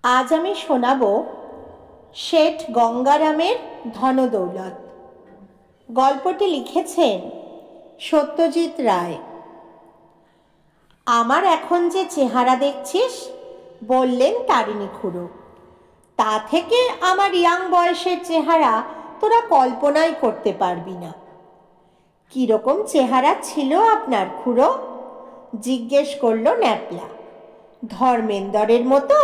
আজ আমি শোনাব শেঠ গঙ্গারামের ধনদৌলত। গল্পটি লিখেছেন সত্যজিৎ রায়। আমার এখন যে চেহারা দেখছিস, বললেন তারিণী খুড়ো, তা থেকে আমার ইয়াং বয়সের চেহারা তোরা কল্পনাই করতে পারবি না। কীরকম চেহারা ছিল আপনার খুড়ো? জিজ্ঞেস করল ন্যাপলা। ধর্মেন্দরের মতো?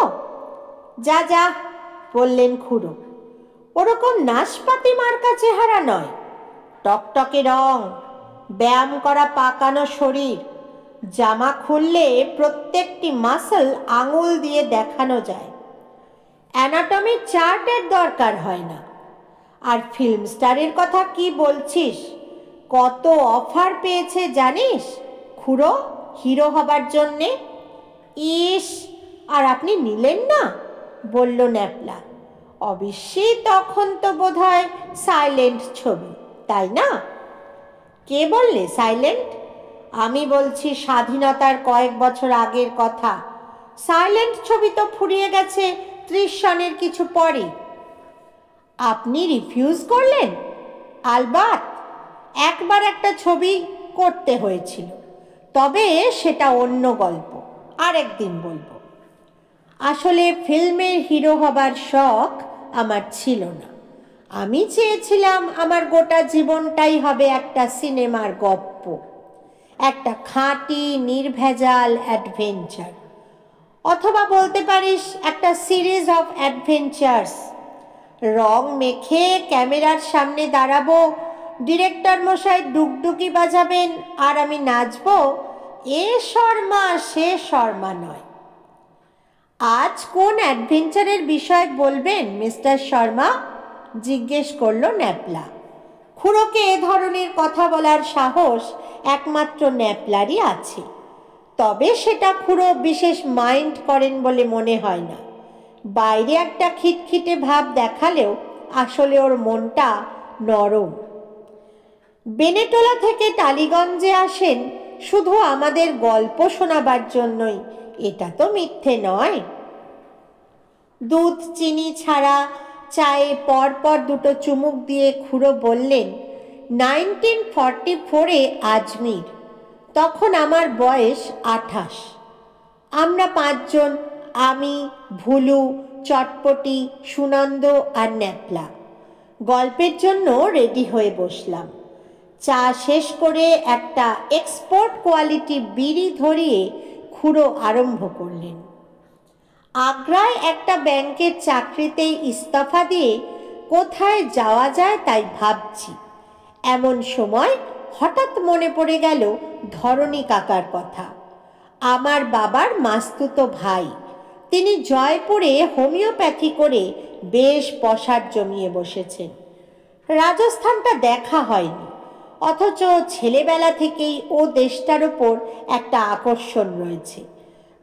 যা যা, বললেন খুড়ো, ওরকম নাশপাতি মার্কা চেহারা নয়। টকটকে রং, ব্যায়াম করা পাকানো শরীর, জামা খুললে প্রত্যেকটি মাসল আঙুল দিয়ে দেখানো যায়। অ্যানাটমি চার্টের দরকার হয় না। আর ফিল্ম স্টারের কথা কি বলছিস? কত অফার পেয়েছে জানিস খুড়ো হিরো হবার জন্যে? ইস, আর আপনি নিলেন না? বলল ন্যাপলা। অবশ্যই তখন তো বোধহয় সাইলেন্ট ছবি, তাই না? কে বললে সাইলেন্ট? আমি বলছি স্বাধীনতার কয়েক বছর আগের কথা। সাইলেন্ট ছবি তো ফুরিয়ে গেছে 30 সনের কিছু পরে। আপনি রিফিউজ করলেন? আলবাত, একবার একটা ছবি করতে হয়েছিল, তবে সেটা অন্য গল্প, আরেকদিন বলবো। আসলে ফিল্মের হিরো হবার শখ আমার ছিল না। আমি চেয়েছিলাম আমার গোটা জীবনটাই হবে একটা সিনেমার গপ্প, একটা খাঁটি নির্ভেজাল অ্যাডভেঞ্চার, অথবা বলতে পারিস একটা সিরিজ অফ অ্যাডভেঞ্চার্স। রং মেখে ক্যামেরার সামনে দাঁড়াবো, ডিরেক্টর মশাই ডুগডুগি বাজাবেন আর আমি নাচবো। এ শর্মা সে শর্মা নয়। আজ কোন অ্যাডভেঞ্চারের বিষয় বলবেন মিস্টার শর্মা? জিজ্ঞেস করল ন্যাপলা। খুড়োকে এ ধরনের কথা বলার সাহস একমাত্র ন্যাপলারই আছে, তবে সেটা খুড়ো বিশেষ মাইন্ড করেন বলে মনে হয় না। বাইরে একটা খিটখিটে ভাব দেখালেও আসলে ওর মনটা নরম। বেনেটোলা থেকে টালিগঞ্জে আসেন শুধু আমাদের গল্প শোনাবার জন্যই, এটা তো মিথ্যে নয়। দুধ চিনি ছাড়া চায়ে পরপর দুটো চুমুক দিয়ে খুড়ো বললেন, 1944-এ আজমির, তখন আমার বয়স 28। আমরা 5 জন, আমি, ভুলু, চটপটি, সুনন্দ আর ন্যাপলা, গল্পের জন্য রেডি হয়ে বসলাম। চা শেষ করে একটা এক্সপোর্ট কোয়ালিটি বিড়ি ধরিয়ে খুড়ো আরম্ভ করলেন। আগ্রায় একটা ব্যাংকের চাকরিতেই ইস্তফা দিয়ে কোথায় যাওয়া যায় তাই ভাবছি। এমন সময় হঠাৎ মনে পড়ে গেল ধরণী কাকার কথা। আমার বাবার মাস্তুতো ভাই, তিনি জয়পুরে হোমিওপ্যাথি করে বেশ পসার জমিয়ে বসেছেন। রাজস্থানটা দেখা হয়নি, অথচ ছেলেবেলা থেকেই ও দেশটার ওপর একটা আকর্ষণ রয়েছে।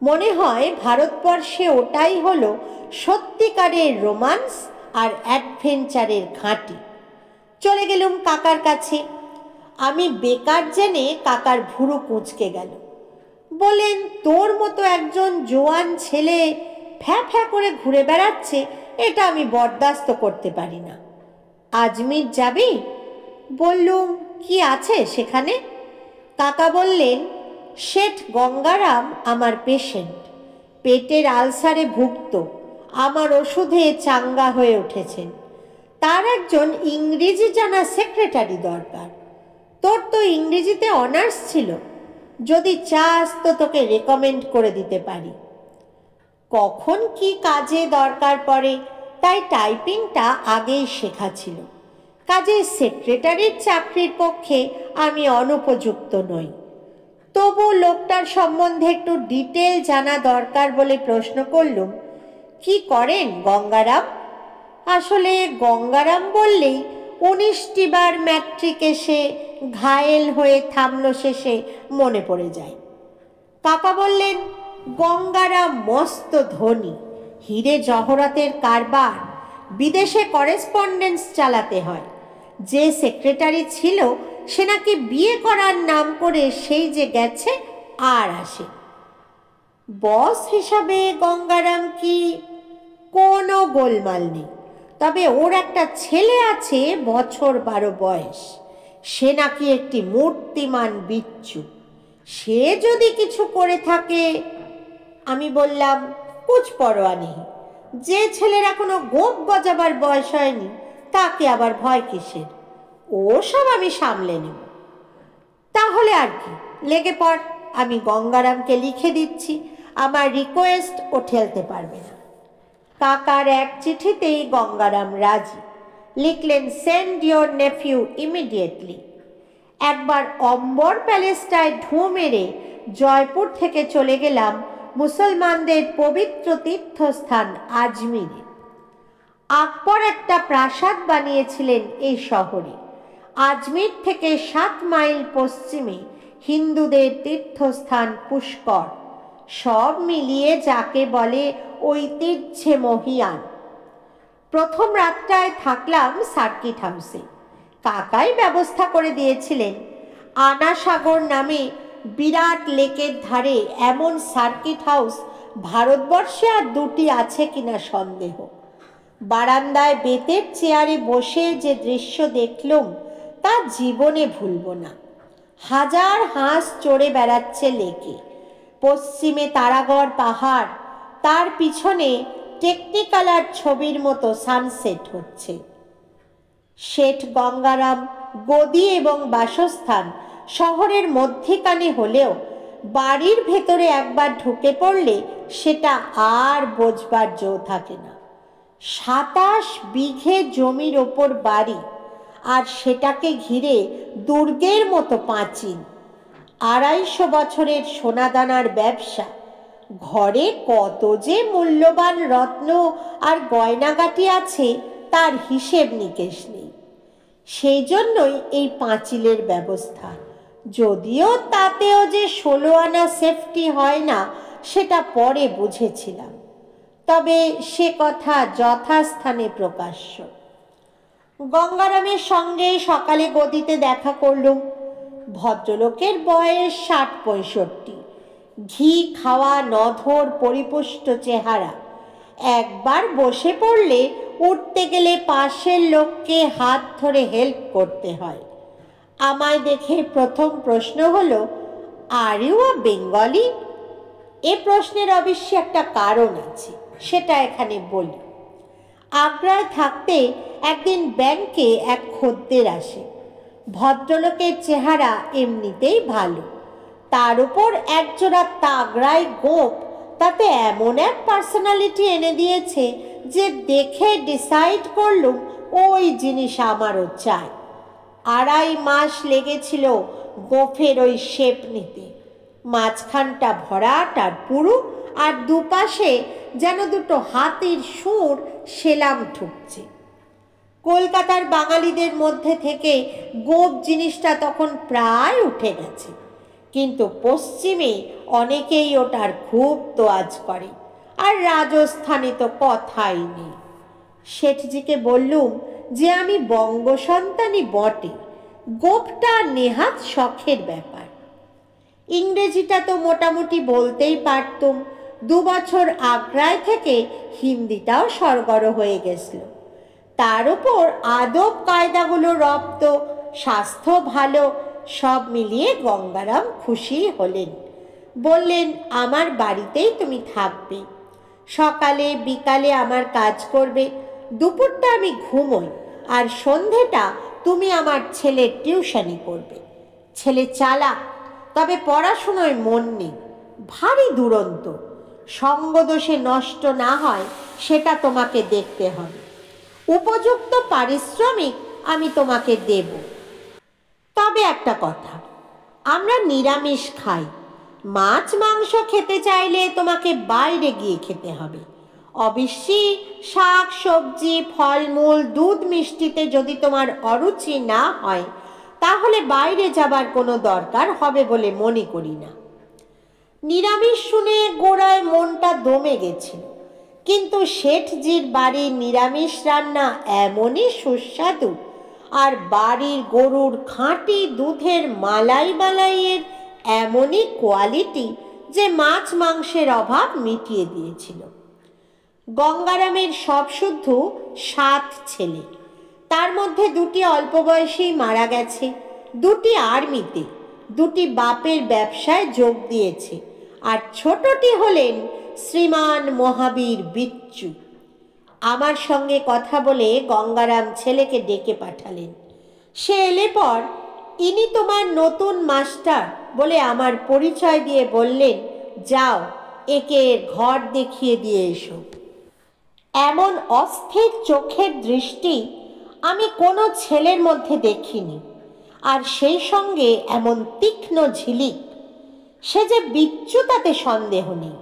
মনে হয় ভারতবর্ষে ওটাই হলো সত্যিকারের রোমান্স আর অ্যাডভেঞ্চারের ঘাঁটি। চলে গেলুম কাকার কাছে। আমি বেকার জেনে কাকার ভুরু কুঁচকে গেল। বলেন, তোর মতো একজন জোয়ান ছেলে ফ্যা ফ্যা করে ঘুরে বেড়াচ্ছে, এটা আমি বরদাস্ত করতে পারি না। আজমির যাবি? বললুম, কি আছে সেখানে? কাকা বললেন, শেঠ গঙ্গারাম আমার পেশেন্ট, পেটের আলসারে ভুগত, আমার ওষুধে চাঙ্গা হয়ে উঠেছেন। তার একজন ইংরেজি জানা সেক্রেটারি দরকার। তোর তো ইংরেজিতে অনার্স ছিল, যদি চাস তো তোকে রেকমেন্ড করে দিতে পারি। কখন কি কাজে দরকার পড়ে, তাই টাইপিংটা আগেই শেখা ছিল। কাজে সেক্রেটারির চাকরির পক্ষে আমি অনুপযুক্ত নই। তবু লোকটার সম্বন্ধে একটু ডিটেল জানা দরকার বলে প্রশ্ন করলুম, কি করেন গঙ্গারাম? আসলে গঙ্গারাম বললেই 19টি বার ম্যাট্রিক এসে ঘায়েল হয়ে থামলো শেষে মনে পড়ে যায়। কাকা বললেন, গঙ্গারাম মস্ত ধনী, হিরে জহরতের কারবার, বিদেশে করেসপন্ডেন্স চালাতে হয়। যে সেক্রেটারি ছিল সে নাকি বিয়ে করার নাম করে সেই যে গেছে আর আসে। বস হিসাবে গঙ্গারাম কি? কোনো গোলমাল নেই। তবে ওর একটা ছেলে আছে, বছর 12 বয়স। সে নাকি একটি মূর্তিমান বিচ্ছু। সে যদি কিছু করে থাকে। আমি বললাম, কুছ পরোয়া নেই। যে ছেলের এখনো গোপ গজাবার বয়স হয়নি তাকে আবার ভয় কিসের? ও সব আমি সামলে নেব। তাহলে আর কি, লেগে পড়। আমি গঙ্গারামকে লিখে দিচ্ছি, আমার রিকোয়েস্ট ও ঠেলতে পারবে না। কাকার এক চিঠিতেই গঙ্গারাম রাজি। লিখলেন, সেন্ড ইয়োর নেফিউ ইমিডিয়েটলি। একবার অম্বর প্যালেসটায় ঢুঁ মেরে জয়পুর থেকে চলে গেলাম মুসলমানদের পবিত্র তীর্থস্থান আজমিরে। আকবর একটা প্রাসাদ বানিয়েছিলেন এই শহরে। আজমির থেকে 7 মাইল পশ্চিমে হিন্দুদের তীর্থস্থান পুষ্কর। সব মিলিয়ে যাকে বলে ঐতিহ্যে মহিয়ান। প্রথম রাতটায় থাকলাম সার্কিট হাউসে। কাকাই ব্যবস্থা করে দিয়েছিলেন। আনাসাগর নামে বিরাট লেকের ধারে এমন সার্কিট হাউস ভারতবর্ষে আর 2টি আছে কিনা সন্দেহ। বারান্দায় বেতের চেয়ারে বসে যে দৃশ্য দেখলুম তা জীবনে ভুলব না। হাজার হাঁস চড়ে বেড়াচ্ছে লেকে। পশ্চিমে তারাগড় পাহাড়, তার পিছনে টেকনিকালার ছবির মতো সানসেট হচ্ছে। শেঠ গঙ্গারাম গদি এবং বাসস্থান শহরের মধ্যিখানে হলেও বাড়ির ভেতরে একবার ঢুকে পড়লে সেটা আর বোঝবার জো থাকে না। 27 বিঘে জমির ওপর বাড়ি, আর সেটাকে ঘিরে দুর্গের মতো পাঁচিল। 250 বছরের সোনাদানার ব্যবসা। ঘরে কত যে মূল্যবান রত্ন আর গয়নাগাটি আছে তার হিসেব নিকেশ নেই। সেই জন্যই এই পাঁচিলের ব্যবস্থা। যদিও তাতেও যে 16 আনা সেফটি হয় না সেটা পরে বুঝেছিলাম। তবে সে কথা যথাস্থানে প্রকাশ্য। গঙ্গারামের সঙ্গে সকালে গদিতে দেখা করলুম। ভদ্রলোকের বয়স 60-65। ঘি খাওয়া নধর পরিপুষ্ট চেহারা। একবার বসে পড়লে উঠতে গেলে পাশের লোককে হাত ধরে হেল্প করতে হয়। আমায় দেখে প্রথম প্রশ্ন হলো, আর ইউ আ বেঙ্গলি? এ প্রশ্নের অবশ্যই একটা কারণ আছে, সেটা এখানে বলি। আগ্রায় থাকতে একদিন ব্যাংকে এক খদ্দের আসে। ভদ্রলোকের চেহারা এমনিতেই ভালো, তার উপর একজোড়া তাগড়াই গোঁফ তাতে এমন এক পার্সোনালিটি এনে দিয়েছে যে দেখে ডিসাইড করলুম ওই জিনিস আমারও চাই। 2.5 মাস লেগেছিল গোঁফের ওই শেপ নিতে। মাঝখানটা ভরাট আর পুরু, আর দুপাশে যেন 2 হাতির সুর সেলাম ঠুকছে। কলকাতার বাঙালিদের মধ্যে থেকে গোঁফ জিনিসটা তখন প্রায় উঠে গেছে, কিন্তু পশ্চিমে অনেকেই ওটার খুব তোয়াজ করে, আর রাজস্থানে তো কথাই নেই। শেঠজিকে বললুম যে আমি বঙ্গ সন্তানই বটে, গোঁফটা নেহাত শখের ব্যাপার। ইংরেজিটা তো মোটামুটি বলতেই পারতুম। 2 বছর আগ্রায় থেকে হিন্দিটাও সরগর হয়ে গেছিল। তার উপর আদব কায়দাগুলো রপ্ত, স্বাস্থ্য ভালো, সব মিলিয়ে গঙ্গারাম খুশি হলেন। বললেন, আমার বাড়িতেই তুমি থাকবে, সকালে বিকালে আমার কাজ করবে, দুপুরটা আমি ঘুমোই, আর সন্ধেটা তুমি আমার ছেলের টিউশনি করবে। ছেলে চালাক, তবে পড়াশুনোয় মন নেই, ভারী দুরন্ত। সঙ্গদোষে নষ্ট না হয় সেটা তোমাকে দেখতে হবে। উপযুক্ত পারিশ্রমিক আমি তোমাকে দেব। তবে একটা কথা, আমরা নিরামিষ খাই। মাছ মাংস খেতে চাইলে তোমাকে বাইরে গিয়ে খেতে হবে। অবশ্যই শাক সবজি ফলমূল দুধ মিষ্টিতে যদি তোমার অরুচি না হয় তাহলে বাইরে যাবার কোনো দরকার হবে বলে মনে করি না। নিরামিষ শুনে গোড়ায় মনটা দমে গেছিল, কিন্তু শেঠজির বাড়ির নিরামিষ রান্না এমনই সুস্বাদু, আর বাড়ির গরুর খাঁটি দুধের মালাইয়ের এমনই কোয়ালিটি যে মাছ মাংসের অভাব মিটিয়ে দিয়েছিল। গঙ্গারামের সব শুদ্ধ 7 ছেলে, তার মধ্যে 2টি অল্প বয়সেই মারা গেছে, 2টি আর্মিতে, 2টি বাপের ব্যবসায় যোগ দিয়েছে, আর ছোটটি হলেন শ্রীমান মহাবীর বিচ্ছু। আমার সঙ্গে কথা বলে গঙ্গারাম ছেলেকে ডেকে পাঠালেন। সে এলে পর, ইনি তোমার নতুন মাস্টার বলে আমার পরিচয় দিয়ে বললেন, যাও একে ঘর দেখিয়ে দিয়ে এসো। এমন অস্থির চোখের দৃষ্টি আমি কোনো ছেলের মধ্যে দেখিনি, আর সেই সঙ্গে এমন তীক্ষ্ণ ঝিলিক। সে যে বিচ্ছু তাতে সন্দেহ নেই,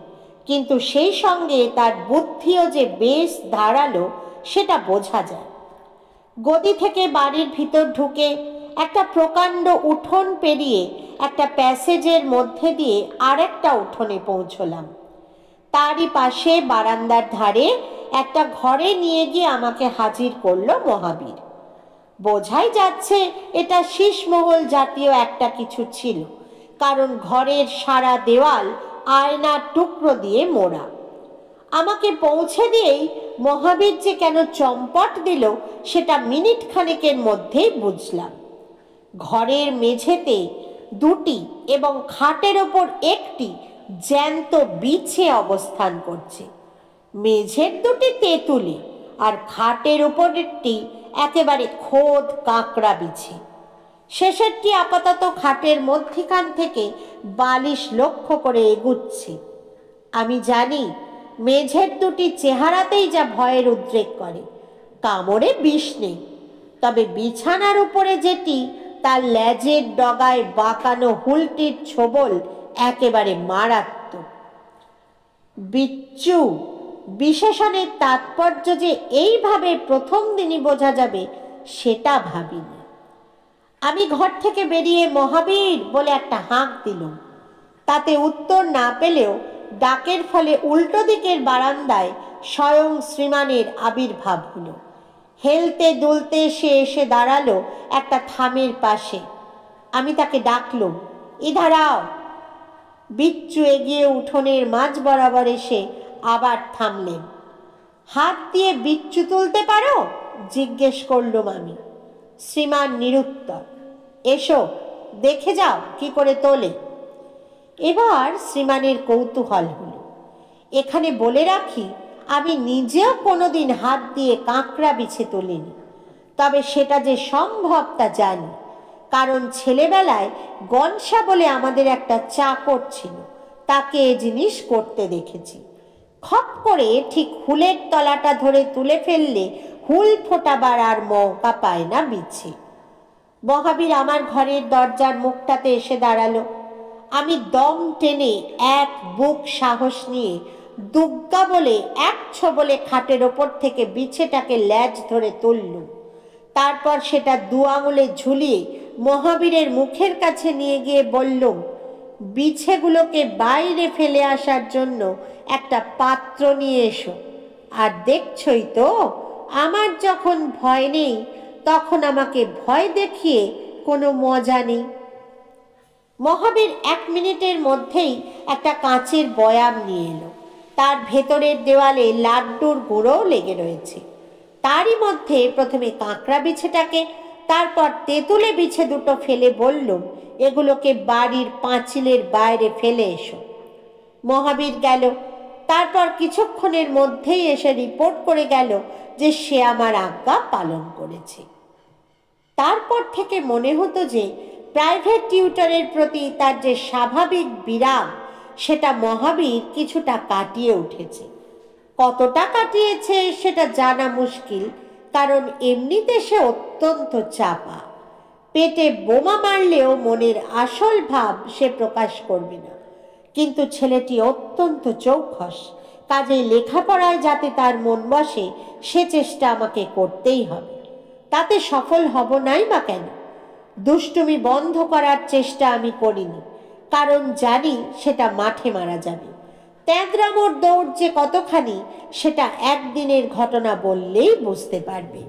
কিন্তু সেই সঙ্গে তার বুদ্ধিও যে বেশ ধারালো সেটা বোঝা যায়। গদি থেকে বাড়ির ভিতর ঢুকে একটা প্রকাণ্ড উঠোন পেরিয়ে একটা প্যাসেজের মধ্যে দিয়ে আরেকটা উঠোনে পৌঁছলাম। তারই পাশে বারান্দার ধারে একটা ঘরে নিয়ে গিয়ে আমাকে হাজির করলো মহাবীর। বোঝাই যাচ্ছে এটা শীষমহল জাতীয় একটা কিছু ছিল, কারণ ঘরের সারা দেওয়াল আয়নার টুকরো দিয়ে মোড়া। আমাকে পৌঁছে দিয়েই মহাবীর যে কেন চম্পট দিল সেটা মিনিট খানেকের মধ্যেই বুঝলাম। ঘরের মেঝেতে 2টি এবং খাটের ওপর একটি জ্যান্ত বিছে অবস্থান করছে। মেঝের 2টি তেঁতুলে আর খাটের উপরেরটি একেবারে খোদ কাঁকড়া বিছে। শেষেরটি আপাতত খাটের মধ্যিখান থেকে বালিশ লক্ষ্য করে এগুচ্ছে। আমি জানি মেঝের 2টি চেহারাতেই যা ভয়ের উদ্রেক করে, কামড়ে বিষ নেই, তবে বিছানার উপরে যেটি, তার লেজের ডগায় বাঁকানো হুলটির ছোবল একেবারে মারাত্মক। বিচ্ছু বিশেষণের তাৎপর্য যে এইভাবে প্রথম দিনই বোঝা যাবে সেটা ভাবিনি। আমি ঘর থেকে বেরিয়ে মহাবীর বলে একটা হাঁক দিলুম। তাতে উত্তর না পেলেও ডাকের ফলে উল্টো দিকের বারান্দায় স্বয়ং শ্রীমানের আবির্ভাব হলো। হেলতে দুলতে সে এসে দাঁড়ালো একটা থামের পাশে। আমি তাকে ডাকলুম, ইধার আও। বিচ্ছু এগিয়ে উঠোনের মাঝ বরাবর এসে আবার থামলেন। হাত দিয়ে বিচ্ছু তুলতে পারো? জিজ্ঞেস করলুম আমি। শ্রীমান নিরুত্তর। এসো দেখে যাও কি করে তোলে। এবার শ্রীমানের কৌতূহল হলো। এখানে বলে রাখি, আমি নিজেও কোনোদিন হাত দিয়ে কাঁকড়া বিছে তুলিনি, তবে সেটা যে সম্ভব তা জানি, কারণ ছেলেবেলায় গনসা বলে আমাদের একটা চাকর ছিল, তাকে এ জিনিস করতে দেখেছি। খপ করে ঠিক হুলের তলাটা ধরে তুলে ফেললে হুল ফোটাবার আর মৌকা পায় না বিছে। মহাবীর আমার ঘরের দরজার মুখটাতে এসে দাঁড়ালো। আমি দম টেনে এক বুক সাহস নিয়ে দুগ্গা বলে এক ছোবলে খাটের ওপর থেকে বিছেটাকে ল্যাজ ধরে তুললুম। তারপর সেটা 2 আঙুলে ঝুলিয়ে মহাবীরের মুখের কাছে নিয়ে গিয়ে বললুম, বিছেগুলোকে বাইরে ফেলে আসার জন্য একটা পাত্র নিয়ে এসো। আর দেখছই তো, আমার যখন ভয় নেই তখন আমাকে ভয় দেখিয়ে কোনো মজা নেই। মহাবীর 1 মিনিটের মধ্যেই একটা কাঁচের বয়াম নিয়ে এলো। তার ভেতরের দেওয়ালে লাড্ডুর গুঁড়োও লেগে রয়েছে। তারই মধ্যে প্রথমে কাঁকড়া বিছেটাকে, তারপর তেঁতুলে বিছে 2টো ফেলে বললুম, এগুলোকে বাড়ির পাঁচিলের বাইরে ফেলে এসো। মহাবীর গেল। তারপর কিছুক্ষণের মধ্যেই এসে রিপোর্ট করে গেল যে সে আমার আজ্ঞা পালন করেছে। তারপর থেকে মনে হতো যে প্রাইভেট টিউটরের প্রতি তার যে স্বাভাবিক বিরাগ, সেটা মহাবীর কিছুটা কাটিয়ে উঠেছে। কতটা কাটিয়েছে সেটা জানা মুশকিল, কারণ এমনিতে সে অত্যন্ত চাপা। পেটে বোমা মারলেও মনের আসল ভাব সে প্রকাশ করবে না। কিন্তু ছেলেটি অত্যন্ত চৌখস, কাজেই লেখাপড়ায় যাতে তার মন বসে সে চেষ্টা আমাকে করতেই হবে। তাতে সফল হব নাই বা কেন? দুষ্টুমি বন্ধ করার চেষ্টা আমি করিনি, কারণ জানি সেটা মাঠে মারা যাবে। তেঁদরামোর দৌড় যে কতখানি সেটা একদিনের ঘটনা বললেই বুঝতে পারবে।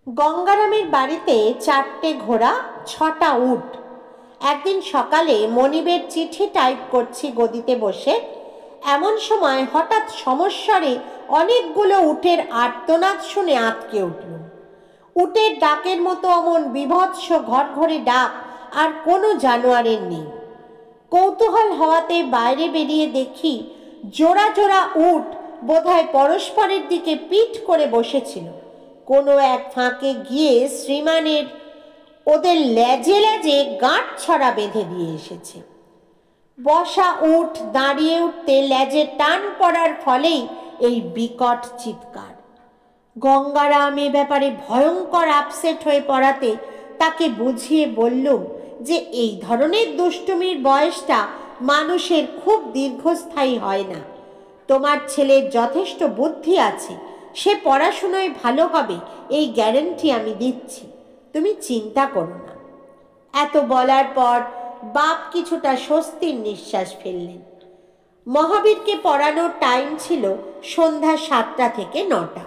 গঙ্গারামের বাড়িতে 4টে ঘোড়া, 6টা উট। একদিন সকালে মনিবের চিঠি টাইপ করছি গদিতে বসে, এমন সময় হঠাৎ সমস্বরে অনেকগুলো উটের আর্তনাদ শুনে আঁতকে উঠল। উটের ডাকের মতো অমন বীভৎস ঘরঘরে ডাক আর কোনো জানোয়ারের নেই। কৌতূহল হওয়াতে বাইরে বেরিয়ে দেখি জোড়া জোড়া উট বোধহয় পরস্পরের দিকে পিঠ করে বসেছিল। কোনো এক ফাঁকে গিয়ে শ্রীমানের ওদের লেজে লেজে গাঁট ছড়া বেঁধে দিয়ে এসেছে। বসা উট দাঁড়িয়ে উঠতে লেজে টান পড়ার ফলেই এই বিকট চিৎকার। গঙ্গারাম এ ব্যাপারে ভয়ঙ্কর আপসেট হয়ে পড়াতে তাকে বুঝিয়ে বললুম যে এই ধরনের দুষ্টুমির বয়সটা মানুষের খুব দীর্ঘস্থায়ী হয় না। তোমার ছেলের যথেষ্ট বুদ্ধি আছে, সে পড়াশুনোয় ভালো হবে এই গ্যারেন্টি আমি দিচ্ছি, তুমি চিন্তা করো না। এত বলার পর বাপ কিছুটা স্বস্তির নিঃশ্বাস ফেললেন। মহাবীরকে পড়ানোর টাইম ছিল সন্ধ্যা 7টা থেকে 9টা।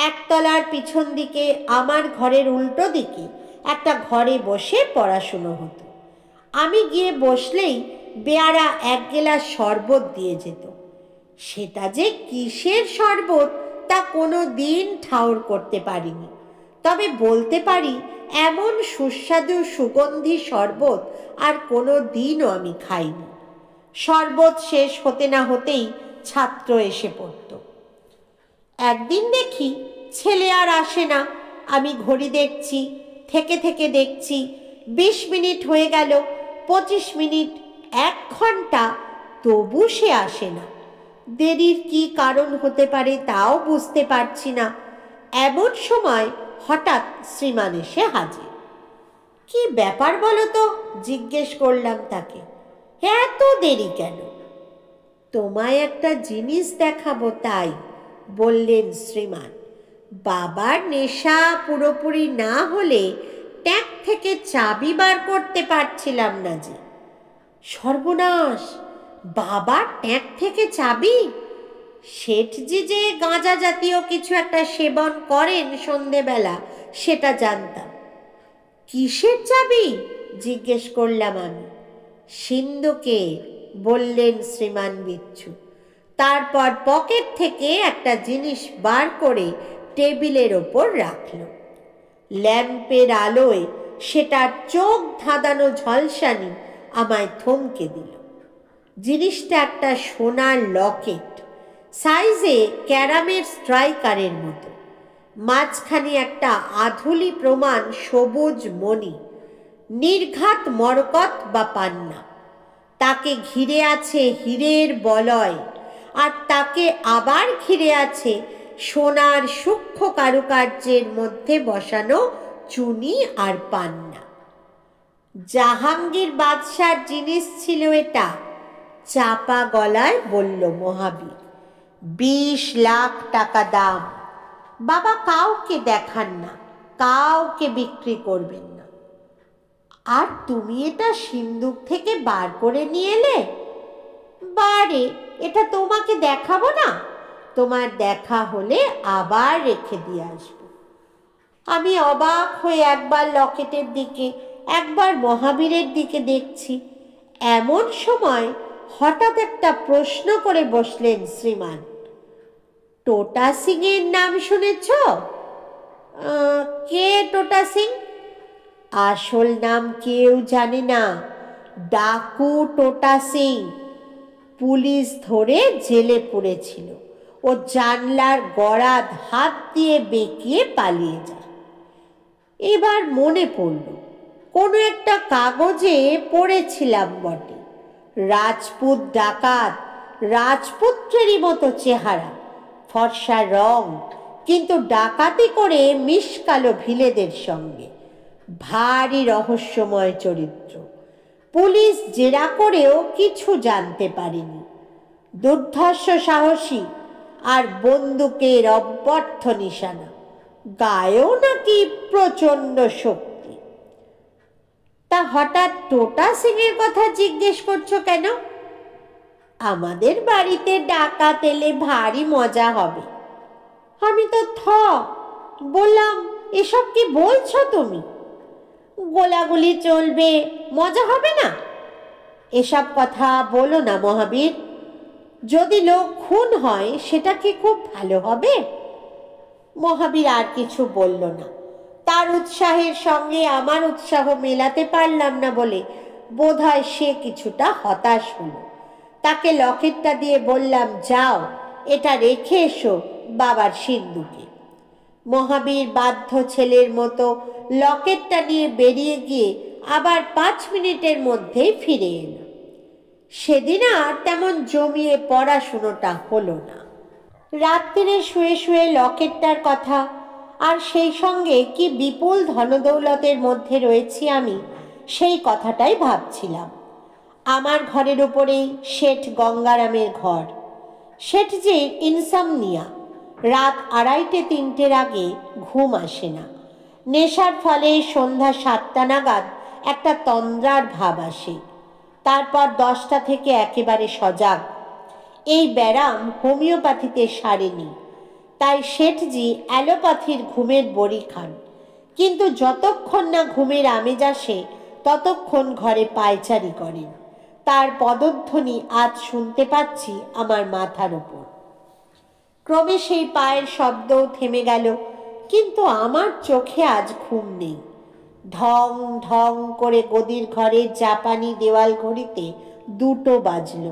একতলার পিছন দিকে আমার ঘরের উল্টো দিকে একটা ঘরে বসে পড়াশুনো হতো। আমি গিয়ে বসলেই বেয়ারা 1 গেলাস শরবত দিয়ে যেত। সেটা যে কিসের শরবত তা কোনো দিন ঠাউর করতে পারিনি, তবে বলতে পারি এমন সুস্বাদু সুগন্ধি শরবত আর কোনো দিনও আমি খাইনি। শরবত শেষ হতে না হতেই ছাত্র এসে পড়ত। একদিন দেখি ছেলে আর আসে না। আমি ঘড়ি দেখছি, থেকে থেকে দেখছি 20 মিনিট হয়ে গেল, 25 মিনিট, 1 ঘন্টা, তবু সে আসে না। দেরির কি কারণ হতে পারে তাও বুঝতে পারছি না। এমন সময় হঠাৎ শ্রীমান এসে হাজির। কি ব্যাপার বলো তো, জিজ্ঞেস করলাম তাকে, এত দেরি কেন? তোমায় একটা জিনিস দেখাবো তাই, বললেন শ্রীমান। বাবার নেশা পুরোপুরি না হলে ট্যাঙ্ক থেকে চাবি বার করতে পারছিলাম না যে। সর্বনাশ, বাবার ট্যাঙ্ক থেকে চাবি? শেঠজি যে গাঁজা জাতীয় কিছু একটা সেবন করেন সন্ধেবেলা সেটা জানতাম। কিসের চাবি? জিজ্ঞেস করলাম আমি। সিন্ধুকে, বললেন শ্রীমান বিচ্ছু। তারপর পকেট থেকে একটা জিনিস বার করে টেবিলের ওপর রাখল। ল্যাম্পের আলোয় সেটার চোখ ধাঁধানো ঝলসানি আমায় থমকে দিল। জিনিসটা একটা সোনার লকেট, সাইজে ক্যারামের স্ট্রাইকারের মতো। মাঝখানে একটা আধুলি প্রমাণ সবুজ মণি, নির্ঘাত মরকত বা পান্না। তাকে ঘিরে আছে হীরের বলয়, আর তাকে আবার ঘিরে আছে সোনার সূক্ষ্ম কারুকার্যের মধ্যে বসানো চুনি আর পান্না। জাহাঙ্গীর বাদশার জিনিস ছিল এটা, চাপা গলায় বলল মহাবীর। 20 লাখ টাকা দাম। বাবা কাউকে দেখান না, কাউকে বিক্রি করবেন না। আর তুমি এটা সিন্ধুক থেকে বার করে নিয়ে এলে? বারে, এটা তোমাকে দেখাবো না? তোমার দেখা হলে আবার রেখে দিয়ে আসবো। আমি অবাক হয়ে একবার লকেটের দিকে, একবার মহাবীরের দিকে দেখছি। এমন সময় হঠাৎ একটা প্রশ্ন করে বসলেন শ্রীমান। টোটা সিং এর নাম শুনেছ? কে টোটা সিং? আসল নাম কেউ জানে না, ডাকু টোটা সিং। পুলিশ ধরে জেলে পুরেছিল। ও জানলার গড়াদ হাত দিয়ে বেঁকিয়ে পালিয়ে যায়। এবার মনে পড়ল, কোনো একটা কাগজে পড়েছিলাম বটে। রাজপুত ডাকাত, রাজপুত্রেরই মতো চেহারা, ফর্সা রং, কিন্তু ডাকাতি করে মিশকালো ভিলেদের সঙ্গে। ভারী রহস্যময় চরিত্র। পুলিশ জেরা করেও কিছু জানতে পারেনি। দুর্ধর্ষ সাহসী, আর বন্দুকের অব্যর্থ নিশানা। গায়েও নাকি প্রচণ্ড শক্তি। তা হঠাৎ টোটা সিং এর কথা জিজ্ঞেস করছো কেন? আমাদের বাড়িতে ডাকাত এলে ভারী মজা হবে। আমি তো বললাম, এসব কি বলছো তুমি? গোলাগুলি চলবে, মজা হবে না? এসব কথা বলো না মহাবীর। যদি লোক খুন হয় সেটা কি খুব ভালো হবে? মহাবীর আর কিছু বলল না। তার উৎসাহের সঙ্গে আমার উৎসাহ মেলাতে পারলাম না বলে বোধহয় সে কিছুটা হতাশ হলো। তাকে লকেটটা দিয়ে বললাম, যাও এটা রেখে এসো বাবার সিন্ধুকে। মহাবীর বাধ্য ছেলের মতো লকেটটা নিয়ে বেরিয়ে গিয়ে আবার 5 মিনিটের মধ্যেই ফিরে এলো। সেদিন আর তেমন জমিয়ে পড়াশুনোটা হলো না। রাত্রিরে শুয়ে শুয়ে লকেটটার কথা আর সেই সঙ্গে কি বিপুল ধনদৌলতের মধ্যে রয়েছি আমি, সেই কথাটাই ভাবছিলাম। আমার ঘরের উপরেই শেঠ গঙ্গারামের ঘর। শেঠজির ইনসামনিয়া, রাত 2:30-3টের আগে ঘুম আসে না। নেশার ফলে সন্ধ্যা 7টা নাগাদ একটা তন্দ্রার ভাব আসে, তারপর 10টা থেকে একেবারে সজাগ। এই ব্যারাম হোমিওপ্যাথিতে সারেনি, তাই শেঠজি অ্যালোপ্যাথির ঘুমের বড়ি খান। কিন্তু যতক্ষণ না ঘুমের আমেজ আসে ততক্ষণ ঘরে পায়চারি করেন। তার পদধ্বনি আজ শুনতে পাচ্ছি আমার মাথার উপর। ক্রমে সেই পায়ের শব্দও থেমে গেল, কিন্তু আমার চোখে আজ ঘুম নেই। ঢং ঢং করে গদির ঘরের জাপানি দেওয়াল ঘড়িতে 2টো বাজল।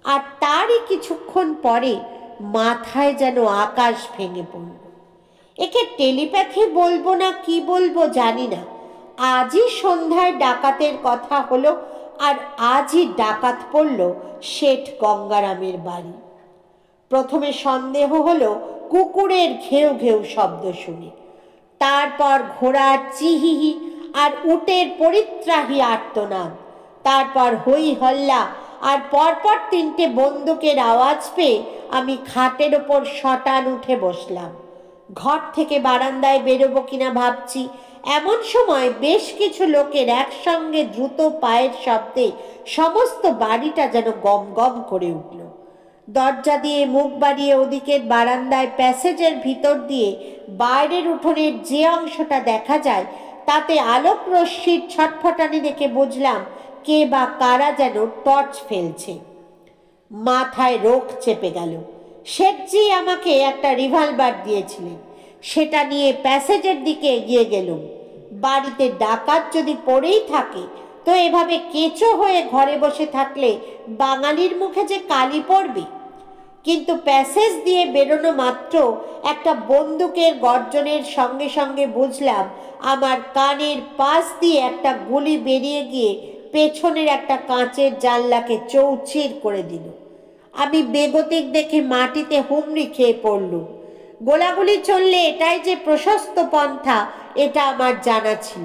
আর তারই কিছুক্ষণ পরে মাথায় যেন আকাশ ভেঙে পড়ল। একে টেলিপ্যাথি বলবো না কি বলবো জানি না। আজই সন্ধ্যায় ডাকাতের কথা হলো, আর আজই ডাকাত পড়ল শেঠ গঙ্গারামের বাড়ি। প্রথমে সন্দেহ হলো কুকুরের ঘেউ ঘেউ শব্দ শুনে, তারপর ঘোড়ার চিহিহি আর উটের পরিত্রাহী আর্তনাদ, তারপর হই হল্লা, আর পরপর 3টে বন্দুকের আওয়াজ পেয়ে আমি খাটের ওপর শটান উঠে বসলাম। ঘর থেকে বারান্দায় বেরোবো কিনা ভাবছি, এমন সময় বেশ কিছু লোকের একসঙ্গে দ্রুত পায়ের শব্দে সমস্ত বাড়িটা যেন গম গম করে উঠল। দরজা দিয়ে মুখ বাড়িয়ে ওদিকের বারান্দায় প্যাসেজের ভিতর দিয়ে বাইরের উঠোনের যে অংশটা দেখা যায় তাতে আলোক রশ্মির ছটফটানি দেখে বুঝলাম কে বা কারা যেন টর্চ ফেলছে। মাথায় রোখ চেপে গেল। শেঠজি আমাকে একটা রিভলভার দিয়েছিলেন, সেটা নিয়ে প্যাসেজের দিকে এগিয়ে গেলুম। বাড়িতে ডাকাত যদি পড়েই থাকে তো এভাবে কেঁচো হয়ে ঘরে বসে থাকলে বাঙালির মুখে যে কালি পড়বে। কিন্তু প্যাসেজ দিয়ে বেরোনো মাত্র একটা বন্দুকের গর্জনের সঙ্গে সঙ্গে বুঝলাম আমার কানের পাশ দিয়ে একটা গুলি বেরিয়ে গিয়ে পেছনের একটা কাঁচের জানলাকে চৌচির করে দিল। আমি বেগতিক দেখে মাটিতে হুমড়ি খেয়ে পড়লুম। গোলাগুলি চললে এটাই যে প্রশস্ত পন্থা এটা আমার জানা ছিল।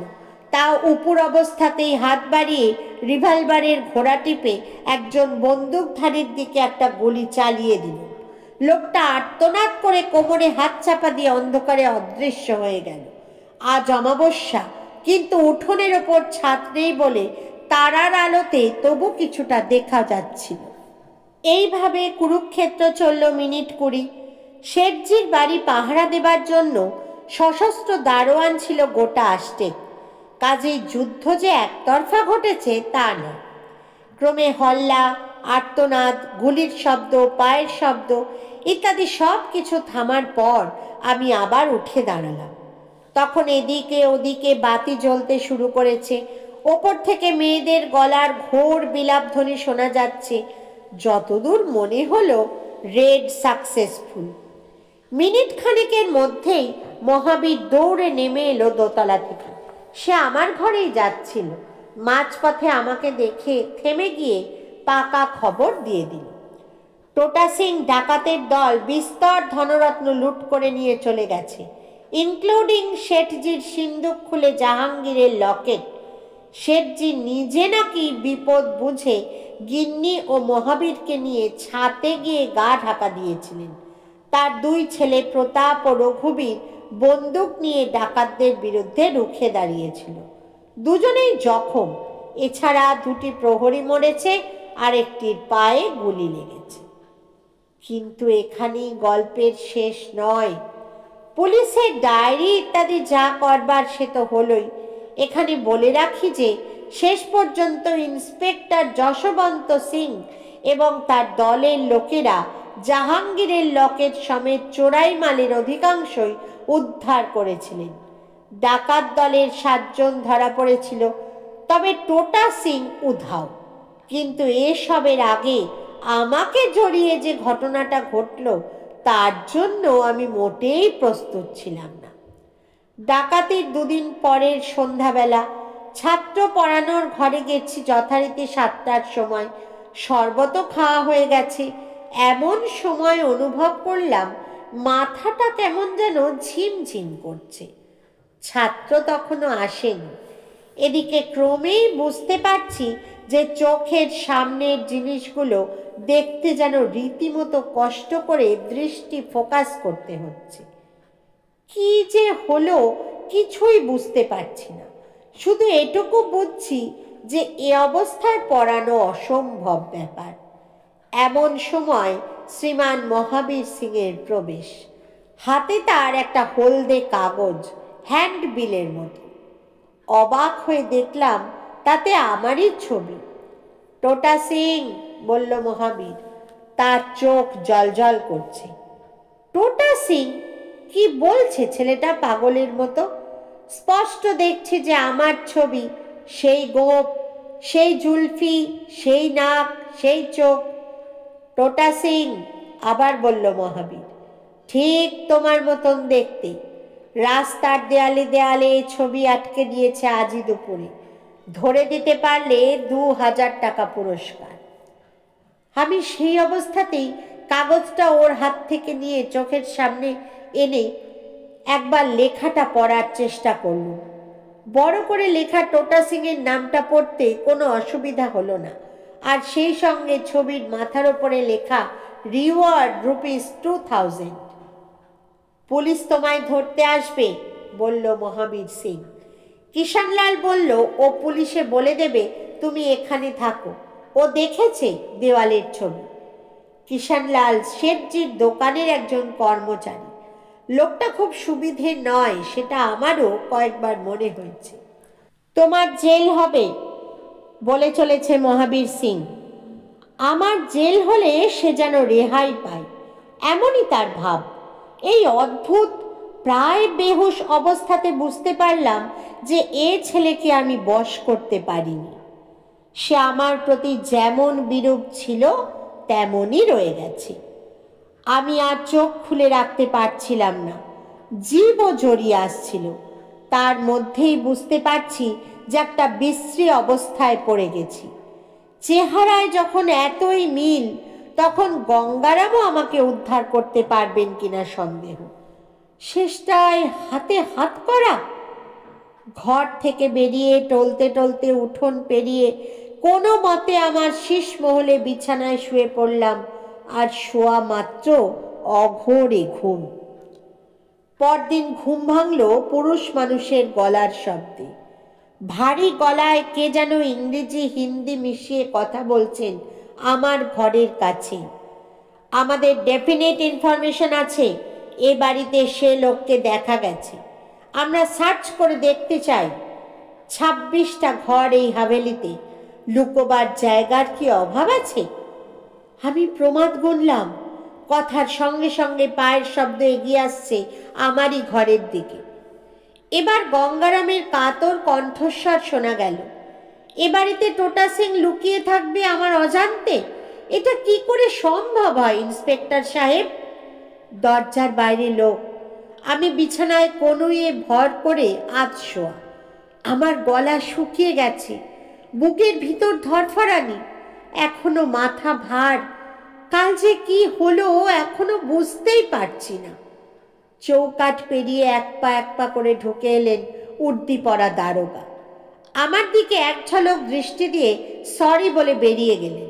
তাও উপর অবস্থাতেই হাত বাড়িয়ে রিভলভারের ঘোড়া টিপে একজন বন্দুকধারীর দিকে একটা গুলি চালিয়ে দিল। লোকটা আর্তনাদ করে কোমরে হাত চাপা দিয়ে অন্ধকারে অদৃশ্য হয়ে গেল। আজ অমাবস্যা, কিন্তু উঠোনের ওপর ছাদ নেই বলে তারার আলোতে তবু কিছুটা দেখা যাচ্ছিল। এইভাবে কুরুক্ষেত্র চলল মিনিট 20। শেঠজির বাড়ি পাহারা দেবার জন্য সশস্ত্র দারোয়ান ছিল গোটা আষ্টেক। কাজেই যুদ্ধ যে একতরফা ঘটেছে তা নয়। ক্রমে হল্লা, আর্তনাদ, গুলির শব্দ, পায়ের শব্দ ইত্যাদি সব কিছু থামার পর আমি আবার উঠে দাঁড়ালাম। তখন এদিকে ওদিকে বাতি জ্বলতে শুরু করেছে। ওপর থেকে মেয়েদের গলার ঘোর বিলাপধ্বনি শোনা যাচ্ছে। যতদূর মনে হলো রেড সাকসেসফুল। মিনিট খানেকের মধ্যেই মহাবীর দৌড়ে নেমে এলো দোতলা থেকে। সে আমার ঘরেই যাচ্ছিল। মাঝপথে আমাকে দেখে থেমে গিয়ে পাকা খবর দিয়ে দিল। টোটা সিং ডাকাতের দল বিস্তর ধনরত্ন লুট করে নিয়ে চলে গেছে, ইনক্লুডিং শেঠজির সিন্দুক খুলে জাহাঙ্গীরের লকেট। শেঠজি নিজে নাকি বিপদ বুঝে গিন্নি ও মহাবীরকে নিয়ে ছাতে গিয়ে গা ঢাকা দিয়েছিলেন। তার 2 ছেলে প্রতাপ ও রঘুবীর বন্দুক নিয়ে ডাকাতদের বিরুদ্ধে রুখে দাঁড়িয়েছিল। দুজনেই জখম। এছাড়া 2টি প্রহরী মরেছে আর একটির পায়ে গুলি লেগেছে। কিন্তু এখানেই গল্পের শেষ নয়। পুলিশের ডায়েরি ইত্যাদি যা করবার সে তো হলোই। এখানে বলে রাখি যে শেষ পর্যন্ত ইন্সপেক্টর যশবন্ত সিং এবং তার দলের লোকেরা জাহাঙ্গীরের লকেট সমেত চোরাই মালের অধিকাংশই উদ্ধার করেছিলেন। ডাকাত দলের 7 জন ধরা পড়েছিল, তবে টোটা সিং উধাও। কিন্তু এসবের আগে আমাকে জড়িয়ে যে ঘটনাটা ঘটল তার জন্য আমি মোটেই প্রস্তুত ছিলাম না। ডাকাতির 2 দিন পরের সন্ধ্যাবেলা ছাত্র পড়ানোর ঘরে গেছি যথারীতি 7টার সময়। শরবত খাওয়া হয়ে গেছে। এমন সময় অনুভব করলাম মাথাটা কেমন যেন ঝিমঝিম করছে। ছাত্র তখনও আসেনি। এদিকে ক্রমেই বুঝতে পারছি যে চোখের সামনের জিনিসগুলো দেখতে যেন রীতিমতো কষ্ট করে দৃষ্টি ফোকাস করতে হচ্ছে। কি যে হলো কিছুই বুঝতে পারছি না। শুধু এটুকু বুঝছি যে এ অবস্থায় পড়ানো অসম্ভব ব্যাপার। এমন সময় শ্রীমান মহাবীর সিংয়ের প্রবেশ। হাতে তার একটা হলদে কাগজ, হ্যান্ডবিলের মতো। অবাক হয়ে দেখলাম তাতে আমারই ছবি। টোটা সিং, বলল মহাবীর, তার চোখ জলজল করছে। টোটা সিং? কি বলছে ছেলেটা পাগলের মতো? স্পষ্ট দেখছি যে আমার ছবি, সেই গোঁফ, সেই জুলফি, সেই নাক, সেই চোখ। টোটা সিং, আবার বলল মহাবীর, ঠিক তোমার মতন দেখতে। রাস্তার দেয়ালে দেয়ালে ছবি আটকে দিয়েছে আজই দুপুরে। ধরে দিতে পারলে 2000 টাকা পুরস্কার। আমি সেই অবস্থাতেই কাগজটা ওর হাত থেকে নিয়ে চোখের সামনে এনে একবার লেখাটা পড়ার চেষ্টা করলুম। বড় করে লেখা টোটা সিংয়ের নামটা পড়তে কোনো অসুবিধা হলো না। আর সেই সঙ্গে ছবির মাথার ওপরে লেখা রিওয়ার্ড ₹2000। পুলিশ তোমায় ধরতে আসবে, বলল মহাবীর সিং। কিষানলাল বলল, ও পুলিশে বলে দেবে তুমি এখানে থাকো। ও দেখেছে দেওয়ালের ছবি। কিষানলাল শেঠজির দোকানের একজন কর্মচারী। লোকটা খুব সুবিধে নয়, সেটা আমারও কয়েকবার মনে হয়েছে। তোমার জেল হবে, বলে চলেছে মহাবীর সিং। আমার জেল হলে সে যেন রেহাই পায়, এমনই তার ভাব। এই অদ্ভুত প্রায় বেহুশ অবস্থাতে বুঝতে পারলাম যে এ ছেলেকে আমি বশ করতে পারিনি। সে আমার প্রতি যেমন বিরূপ ছিল তেমনই রয়ে গেছে। আমি আর চোখ খুলে রাখতে পারছিলাম না। জীবও জড়িয়ে আসছিল। তার মধ্যেই বুঝতে পারছি যে একটা বিশ্রী অবস্থায় পড়ে গেছি। চেহারায় যখন এতই মিল, তখন গঙ্গারামও আমাকে উদ্ধার করতে পারবেন কিনা সন্দেহ। শেষটায় হাতে হাত করা। ঘর থেকে বেরিয়ে টলতে টলতে উঠোন পেরিয়ে কোনো মতে আমার শীষ মহলে বিছানায় শুয়ে পড়লাম। আর শোয়া মাত্র অঘোরে ঘুম। পরদিন ঘুম ভাঙল পুরুষ মানুষের গলার শব্দে। ভারী গলায় কে যেন ইংরেজি হিন্দি মিশিয়ে কথা বলছেন আমার ঘরের কাছে। আমাদের ডেফিনেট ইনফরমেশন আছে এ বাড়িতে সে লোককে দেখা গেছে। আমরা সার্চ করে দেখতে চাই। 26টা ঘর এই হাভেলিতে, লুকোবার জায়গার কি অভাব আছে? আমি প্রমাদ গুনলাম। কথার সঙ্গে সঙ্গে পায়ের শব্দ এগিয়ে আসছে আমারই ঘরের দিকে। এবার গঙ্গারামের কাতর কণ্ঠস্বর শোনা গেল। এ বাড়িতে টোটা সিং লুকিয়ে থাকবে আমার অজান্তে? এটা কি করে সম্ভব হয় ইন্সপেক্টর সাহেব? দরজার বাইরে লোক। আমি বিছানায় কনুইয়ে ভর করে আধ শোয়া। আমার গলা শুকিয়ে গেছে, বুকের ভিতর ধরফরানি, এখনো মাথা ভার। কাল যে কি হলো এখনো বুঝতেই পারছি না। চৌকাঠ পেরিয়ে এক পা করে ঢুকে এলেন উর্দি পরা দারোগা। আমার দিকে এক ঝলক দৃষ্টি দিয়ে সরি বলে বেরিয়ে গেলেন।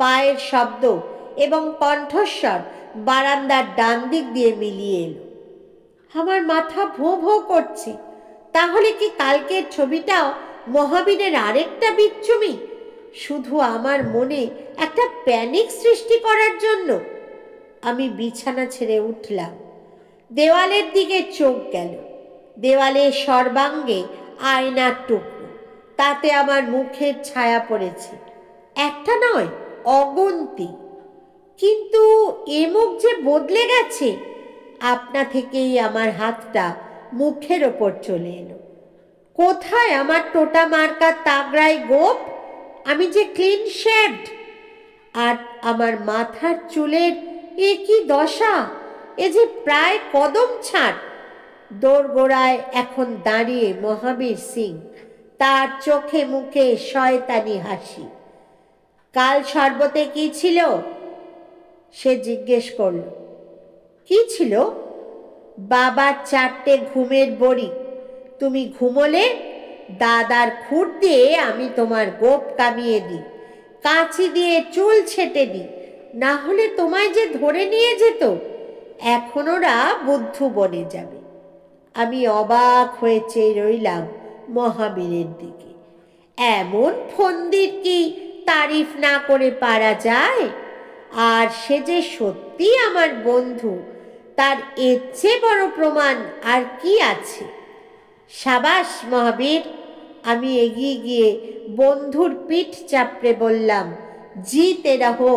পায়ের শব্দ এবং কণ্ঠস্বর বারান্দার ডান দিক দিয়ে মিলিয়ে এলো। আমার মাথা ভোঁ ভোঁ করছে। তাহলে কি কালকের ছবিটাও মহাবীরের আরেকটা বিচ্ছুমি, শুধু আমার মনে একটা প্যানিক সৃষ্টি করার জন্য? আমি বিছানা ছেড়ে উঠলাম। দেওয়ালের দিকে চোখ গেল। দেওয়ালে সর্বাঙ্গে আয়নার টুকরো, তাতে আমার মুখের ছায়া পড়েছে। একটা নয়, অগুন্তি, কিন্তু এ মুখ যে বদলে গেছে। আপনা থেকেই আমার হাতটা মুখের ওপর চলে এলো। কোথায় আমার টোটা মার্কা তাগড়াই গোপ? আমি যে ক্লিন শেভড। আর আমার মাথার চুলের এ কি দশা! এ যে প্রায় কদম ছাট। দোরগোড়ায় এখন দাঁড়িয়ে মহাবীর সিং, তার চোখে মুখে শয়তানি হাসি। কাল শরবতে কি ছিল? সে জিজ্ঞেস করল। কি ছিল? বাবার 4টে ঘুমের বড়ি। তুমি ঘুমোলে দাদার খুর দিয়ে আমি তোমার গোপ কামিয়ে দিই, কাঁচি দিয়ে চুল ছেটে দিই, না হলে তোমায় যে ধরে নিয়ে যেত। এখন ওরা বুদ্ধু বনে যাবে। আমি অবাক হয়ে চেয়ে রইলাম মহাবীরের দিকে। এমন ফন্দির কি তারিফ না করে পারা যায়? আর সে যে সত্যি আমার বন্ধু, তার এর চেয়ে বড় প্রমাণ আর কি আছে? সাবাস মহাবীর! আমি এগিয়ে গিয়ে বন্ধুর পিঠ চাপড়ে বললাম, জিতে রহো।